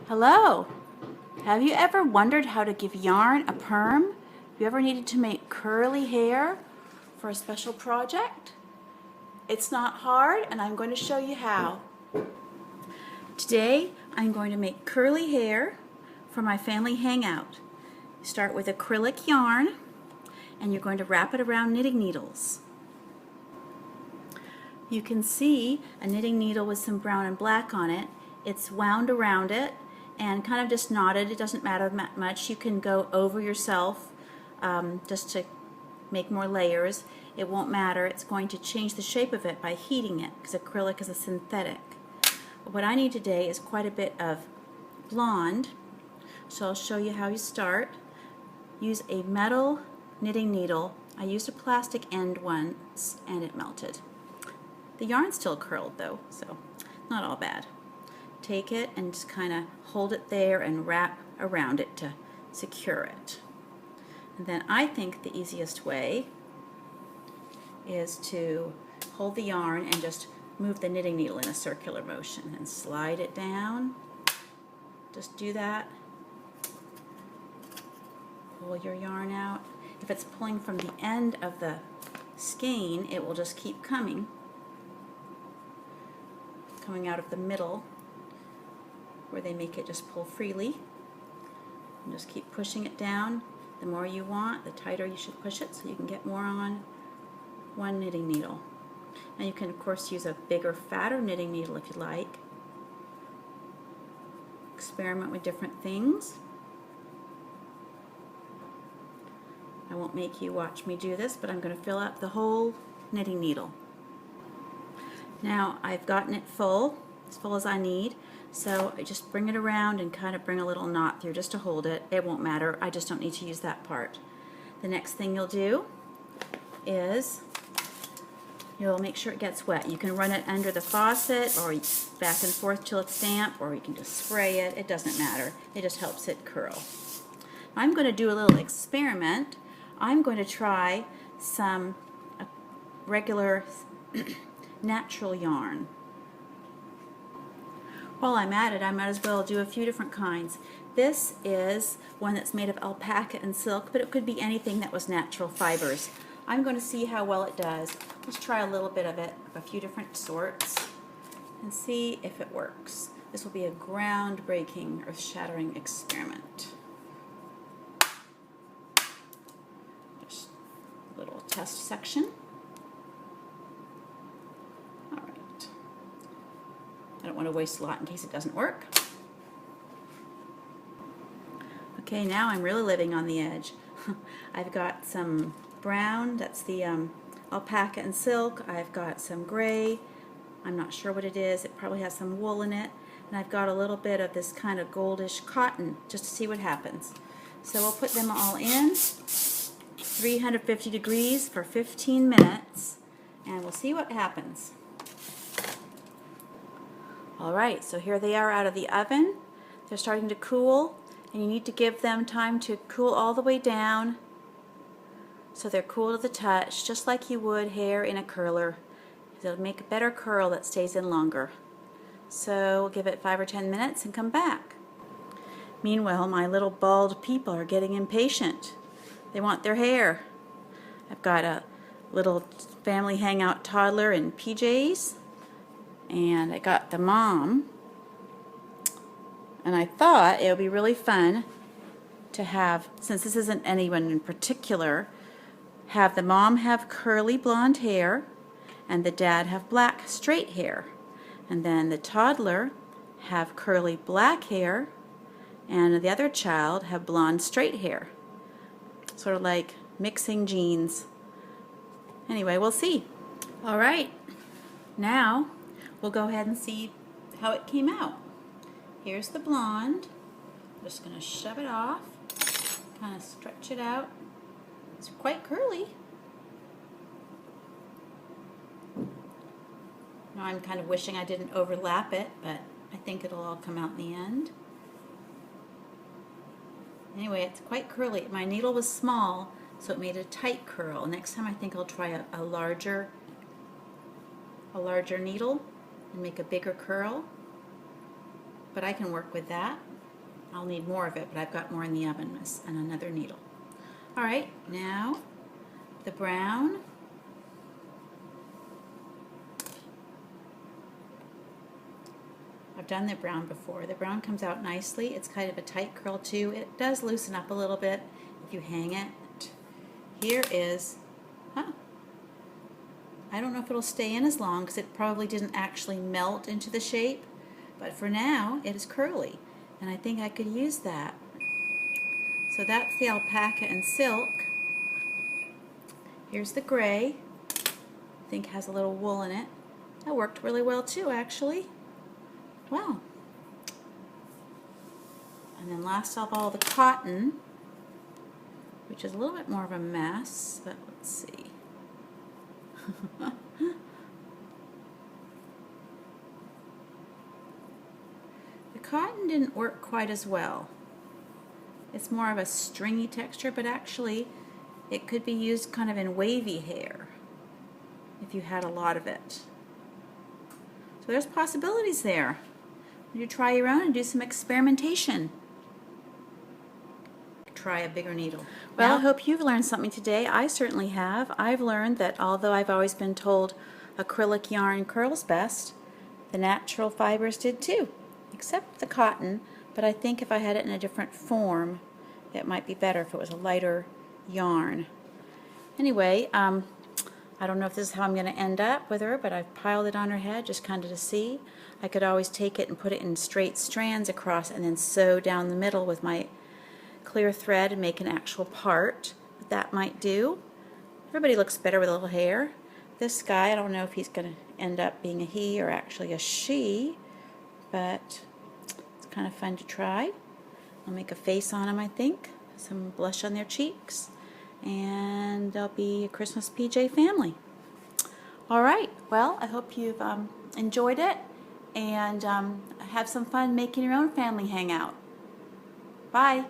Hello! Have you ever wondered how to give yarn a perm? Have you ever needed to make curly hair for a special project? It's not hard, and I'm going to show you how. Today I'm going to make curly hair for my family hangout. Start with acrylic yarn, and you're going to wrap it around knitting needles. You can see a knitting needle with some brown and black on it. It's wound around it and kind of just knotted. It doesn't matter much. You can go over yourself just to make more layers. It won't matter. It's going to change the shape of it by heating it because acrylic is a synthetic. What I need today is quite a bit of blonde, so I'll show you how you start. Use a metal knitting needle. I used a plastic end once and it melted. The yarn's still curled though, so not all bad. Take it and just kind of hold it there and wrap around it to secure it. And then I think the easiest way is to hold the yarn and just move the knitting needle in a circular motion and slide it down. Just do that. Pull your yarn out. If it's pulling from the end of the skein, it will just keep coming out of the middle where they make it just pull freely. And just keep pushing it down. The more you want, the tighter you should push it so you can get more on one knitting needle. And you can of course use a bigger, fatter knitting needle if you like. Experiment with different things. I won't make you watch me do this, but I'm going to fill up the whole knitting needle. Now I've gotten it full, as full as I need, so I just bring it around and kind of bring a little knot through just to hold it. It won't matter, I just don't need to use that part. The next thing you'll do is you'll make sure it gets wet. You can run it under the faucet or back and forth till it's damp, or you can just spray it. It doesn't matter. It just helps it curl. I'm going to do a little experiment. I'm going to try some regular natural yarn. While I'm at it, I might as well do a few different kinds. This is one that's made of alpaca and silk, but it could be anything that was natural fibers. I'm going to see how well it does. Let's try a little bit of it, of a few different sorts, and see if it works. This will be a groundbreaking, earth-shattering experiment. Just a little test section. I don't want to waste a lot in case it doesn't work. Okay, now I'm really living on the edge. I've got some brown, that's the alpaca and silk. I've got some gray, I'm not sure what it is. It probably has some wool in it. And I've got a little bit of this kind of goldish cotton, just to see what happens. So we'll put them all in 350 degrees for 15 minutes, and we'll see what happens. Alright, so here they are out of the oven. They're starting to cool, and you need to give them time to cool all the way down so they're cool to the touch, just like you would hair in a curler. It'll make a better curl that stays in longer. So we'll give it 5 or 10 minutes and come back. Meanwhile, my little bald people are getting impatient. They want their hair. I've got a little family hangout toddler in PJs. And I got the mom, and I thought it would be really fun to have, since this isn't anyone in particular, have the mom have curly blonde hair and the dad have black straight hair, and then the toddler have curly black hair and the other child have blonde straight hair. Sort of like mixing genes. Anyway, we'll see. Alright, now we'll go ahead and see how it came out. Here's the blonde. I'm just going to shove it off, kind of stretch it out. It's quite curly. Now I'm kind of wishing I didn't overlap it, but I think it'll all come out in the end. Anyway, it's quite curly. My needle was small, so it made a tight curl. Next time I think I'll try a larger needle and make a bigger curl, but I can work with that. I'll need more of it, but I've got more in the oven and another needle. All right, now the brown. I've done the brown before. The brown comes out nicely. It's kind of a tight curl too. It does loosen up a little bit if you hang it. Here is, I don't know if it'll stay in as long because it probably didn't actually melt into the shape, but for now it is curly, and I think I could use that. So that's the alpaca and silk. Here's the gray. I think has a little wool in it. That worked really well too, actually. Wow. And then last of all, the cotton, which is a little bit more of a mess, but let's see. The cotton didn't work quite as well. It's more of a stringy texture, but actually it could be used kind of in wavy hair if you had a lot of it. So there's possibilities there. You try your own and do some experimentation. Try a bigger needle. Well, I hope you've learned something today. I certainly have. I've learned that although I've always been told acrylic yarn curls best, the natural fibers did too, except the cotton. But I think if I had it in a different form, it might be better if it was a lighter yarn. Anyway, I don't know if this is how I'm going to end up with her, but I've piled it on her head just kind of to see. I could always take it and put it in straight strands across and then sew down the middle with my clear thread and make an actual part. But that might do. Everybody looks better with a little hair. This guy, I don't know if he's going to end up being a he or actually a she, but it's kind of fun to try. I'll make a face on him, I think. Some blush on their cheeks. And they'll be a Christmas PJ family. All right, well, I hope you've enjoyed it and have some fun making your own family hangout. Bye.